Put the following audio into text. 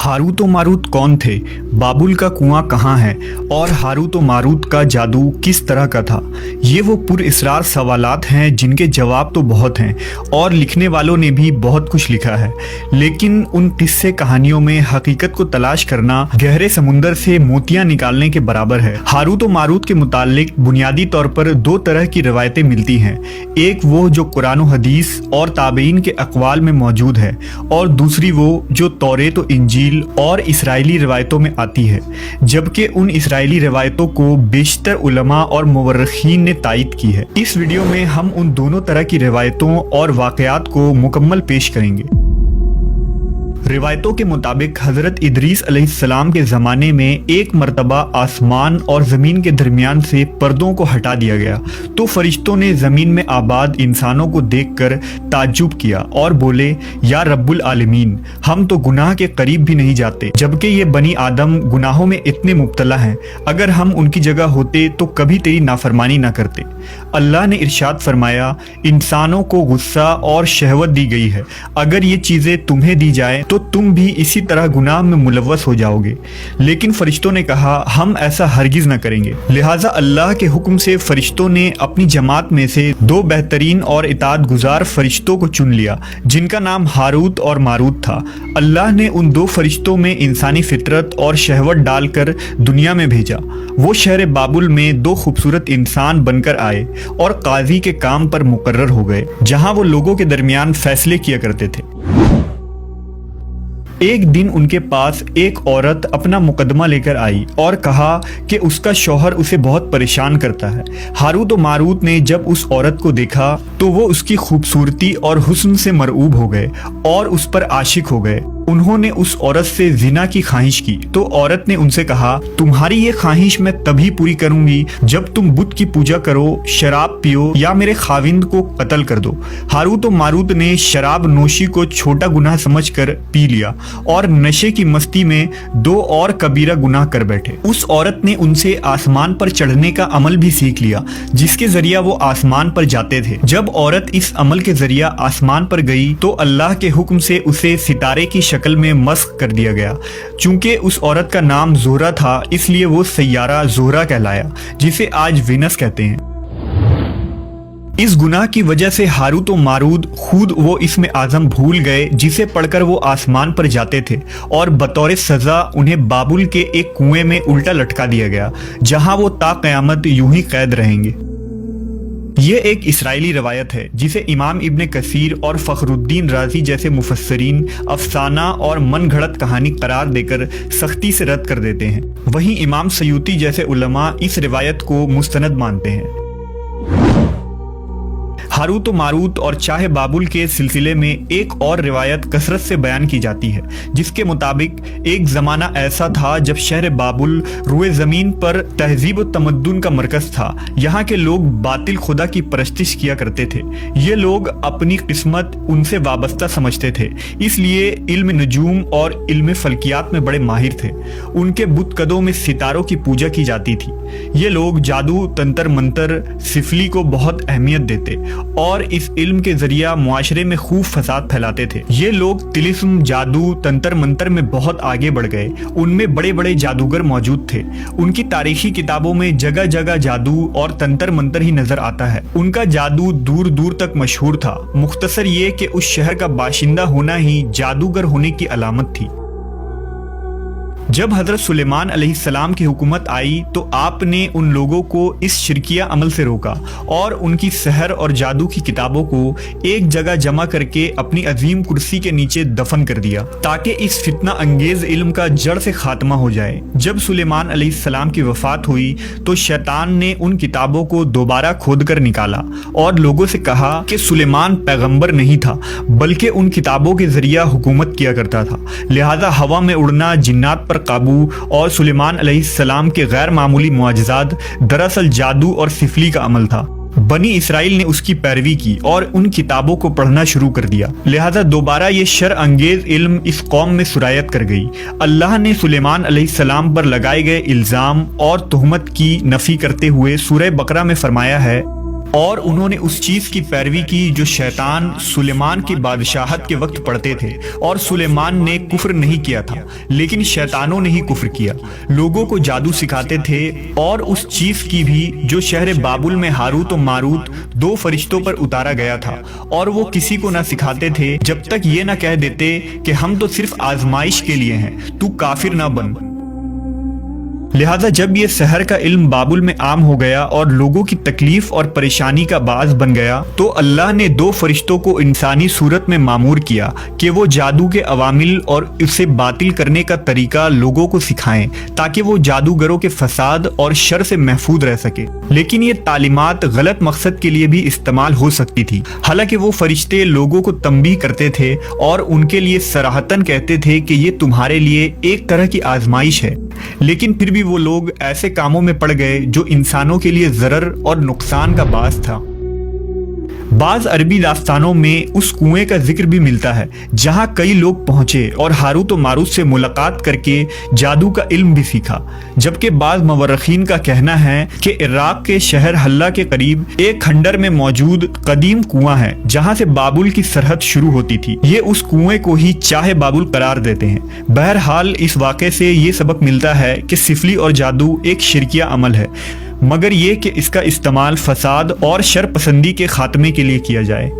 Harut व Marut कौन थे, बाबुल का कुआं कहाँ है और हारूत व मारूत का जादू किस तरह का था। ये वो पुरअसरार सवालात हैं जिनके जवाब तो बहुत हैं और लिखने वालों ने भी बहुत कुछ लिखा है, लेकिन उन किस्से कहानियों में हकीकत को तलाश करना गहरे समुंदर से मोतियां निकालने के बराबर है। हारूत व मारूत के मुतालिक बुनियादी तौर पर दो तरह की रवायतें मिलती हैं, एक वो जो कुरान व हदीस और ताबईन के अक़वाल में मौजूद है और दूसरी वो जो तौरेत व इंजील और इसराइली रिवायतों में आती है, जबकि उन इसराइली रिवायतों को बेशतर उलमा और मुवर्रिखीन ने तायीद की है। इस वीडियो में हम उन दोनों तरह की रिवायतों और वाक़यात को मुकम्मल पेश करेंगे। रिवायतों के मुताबिक हज़रत इदरीस अलैहिस्सलाम के ज़माने में एक मरतबा आसमान और ज़मीन के दरमियान से पर्दों को हटा दिया गया तो फरिश्तों ने ज़मीन में आबाद इंसानों को देखकर ताज्जुब किया और बोले, या रब्बुल आलमीन, हम तो गुनाह के करीब भी नहीं जाते, जबकि ये बनी आदम गुनाहों में इतने मुब्तला हैं। अगर हम उनकी जगह होते तो कभी तेरी नाफरमानी ना करते। अल्लाह ने इरशाद फरमाया, इंसानों को गुस्सा और शहवत दी गई है, अगर ये चीज़ें तुम्हें दी जाए तो तुम भी इसी तरह गुनाह में मुलव्वस हो जाओगे। लेकिन फरिश्तों ने कहा, हम ऐसा हरगिज न करेंगे। लिहाजा अल्लाह के हुक्म से फरिश्तों ने अपनी जमात में से दो बेहतरीन और इताअत गुजार फरिश्तों को चुन लिया, जिनका नाम हारूत और मारूत था। अल्लाह ने उन दो फरिश्तों में इंसानी फितरत और शहवत डालकर दुनिया में भेजा। वो शहर बाबुल में दो खूबसूरत इंसान बनकर आए और काजी के काम पर मुकर्रर हो गए, जहां वो लोगों के दरमियान फैसले किया करते थे। एक दिन उनके पास एक औरत अपना मुकदमा लेकर आई और कहा कि उसका शौहर उसे बहुत परेशान करता है। हारूत व मारूत ने जब उस औरत को देखा तो वो उसकी खूबसूरती और हुस्न से मरऊब हो गए और उस पर आशिक हो गए। उन्होंने उस औरत से जिना की ख्वाहिश की तो औरत ने उनसे कहा, तुम्हारी ये ख्वाहिश मैं तभी पूरी करूंगी जब तुम बुत की पूजा करो, शराब पियो या मेरे खाविंद को कत्ल कर दो। हारूत व मारूत ने शराब नोशी को छोटा गुनाह समझकर पी लिया और नशे की मस्ती में दो और कबीरा गुनाह कर बैठे। उस औरत ने उनसे आसमान पर चढ़ने का अमल भी सीख लिया, जिसके जरिया वो आसमान पर जाते थे। जब औरत इस अमल के जरिया आसमान पर गई तो अल्लाह के हुक्म से उसे सितारे की शक्ल में मस्ख कर दिया गया। चूंकि उस औरत का नाम ज़ोहरा था, इसलिए वो सैयारा ज़ोहरा कहलाया, जिसे आज वीनस कहते हैं। इस गुनाह की वजह से हारूत व मारूत खुद वो इसमें आज़म भूल गए जिसे पढ़कर वो आसमान पर जाते थे और बतौर सज़ा उन्हें बाबुल के एक कुएं में उल्टा लटका दिया गया, जहां वो ता क़यामत यूं ही कैद रहेंगे। ये एक इसराइली रवायत है जिसे इमाम इब्न कसीर और फ़खरुद्दीन राज़ी जैसे मुफस्सरीन अफसाना और मन घड़त कहानी करार देकर सख्ती से रद्द कर देते हैं। वहीं इमाम सयूती जैसे उलमा इस रिवायत को मुस्तनद मानते हैं। हारूत व मारूत और चाहे बाबुल के सिलसिले में एक और रिवायत कसरत से बयान की जाती है, जिसके मुताबिक एक ज़माना ऐसा था जब शहर बाबुल रुए ज़मीन पर तहजीब व तमद्दुन का मरकज़ था। यहाँ के लोग बातिल खुदा की परस्तिश किया करते थे। ये लोग अपनी किस्मत उनसे वाबस्ता समझते थे, इसलिए इल्म नजूम और इल्म फल्कियात में बड़े माहिर थे। उनके बुतकदों में सितारों की पूजा की जाती थी। ये लोग जादू, तंत्र मंत्र, सिफली को बहुत अहमियत देते और इस इल्म के जरिया मुआशरे में खूब फसाद फैलाते थे। ये लोग तिलिस्म, जादू, तंत्र मंत्र में बहुत आगे बढ़ गए। उनमें बड़े बड़े जादूगर मौजूद थे। उनकी तारीखी किताबों में जगह जगह जादू और तंत्र मंत्र ही नजर आता है। उनका जादू दूर दूर तक मशहूर था। मुख्तसर ये कि उस शहर का बाशिंदा होना ही जादूगर होने की अलामत थी। जब हज़रत सुलेमान अलैहिस्सलाम की हुकूमत आई तो आपने उन लोगों को इस शिरकिया अमल से रोका और उनकी सहर और जादू की किताबों को एक जगह जमा करके अपनी अजीम कुर्सी के नीचे दफन कर दिया, ताकि इस फितना अंगेज इल्म का जड़ से खात्मा हो जाए। जब सुलेमान अलैहिस्सलाम की वफात हुई तो शैतान ने उन किताबों को दोबारा खोद कर निकाला और लोगों से कहा कि सुलेमान पैगंबर नहीं था, बल्कि उन किताबों के जरिया हुकूमत किया करता था। लिहाजा हवा में उड़ना, जिन्नात पर काबू और सुलेमान अलैहिस्सलाम के गैर मामूली मुआजिज़ात दरअसल जादू और सिफली का अमल था। बनी इसराइल ने उसकी पैरवी की और उन किताबों को पढ़ना शुरू कर दिया। लिहाजा दोबारा ये शर अंगेज इल्म इस कौम में सुरायत कर गई। अल्लाह ने सुलेमान अलैहिस्सलाम पर लगाए गए इल्ज़ाम और तुहमत की नफ़ी करते हुए सूरह बकरा में फरमाया है, اور انہوں نے اس چیز کی پیروی کی جو شیطان سلیمان کی بادشاہت کے وقت پڑھتے تھے، اور سلیمان نے کفر نہیں کیا تھا لیکن شیطانوں نے ہی کفر کیا۔ لوگوں کو جادو سکھاتے تھے، اور اس چیز کی بھی جو شہر بابل میں ہاروت و ماروت دو فرشتوں پر اتارا گیا تھا، اور وہ کسی کو نہ سکھاتے تھے جب تک یہ نہ کہہ دیتے کہ ہم تو صرف آزمائش کے لیے ہیں، تو کافر نہ بن۔ لہذا جب یہ سحر کا علم بابل میں عام ہو گیا اور لوگوں کی تکلیف اور پریشانی کا باعث بن گیا، تو اللہ نے دو فرشتوں کو انسانی صورت میں مامور کیا کہ وہ جادو کے عوامل اور اسے باطل کرنے کا طریقہ لوگوں کو سکھائیں تاکہ وہ جادوگروں کے فساد اور شر سے محفوظ رہ سکے۔ لیکن یہ تعلیمات غلط مقصد کے لیے بھی استعمال ہو سکتی تھی، حالانکہ وہ فرشتے لوگوں کو تنبیہ کرتے تھے اور ان کے لیے صراحتاً کہتے تھے کہ یہ تمہارے لیے ایک طرح کی آزمائش ہے، لیکن پھر بھی وہ لوگ ایسے کاموں میں پڑ گئے جو انسانوں کے لیے ضرر اور نقصان کا باعث تھا۔ بعض عربی داستانوں میں اس کنویں کا ذکر بھی ملتا ہے جہاں کئی لوگ پہنچے اور ہاروت و ماروت سے ملاقات کر کے جادو کا علم بھی سیکھا، جبکہ بعض مورخین کا کہنا ہے کہ عراق کے شہر حلہ کے قریب ایک کھنڈر میں موجود قدیم کنواں ہے جہاں سے بابل کی سرحد شروع ہوتی تھی۔ یہ اس کنویں کو ہی چاہ بابل قرار دیتے ہیں۔ بہرحال اس واقعے سے یہ سبق ملتا ہے کہ سفلی اور جادو ایک شرکیہ عمل ہے، مگر یہ کہ اس کا استعمال فساد اور شر پسندی کے خاتمے کے لیے کیا جائے۔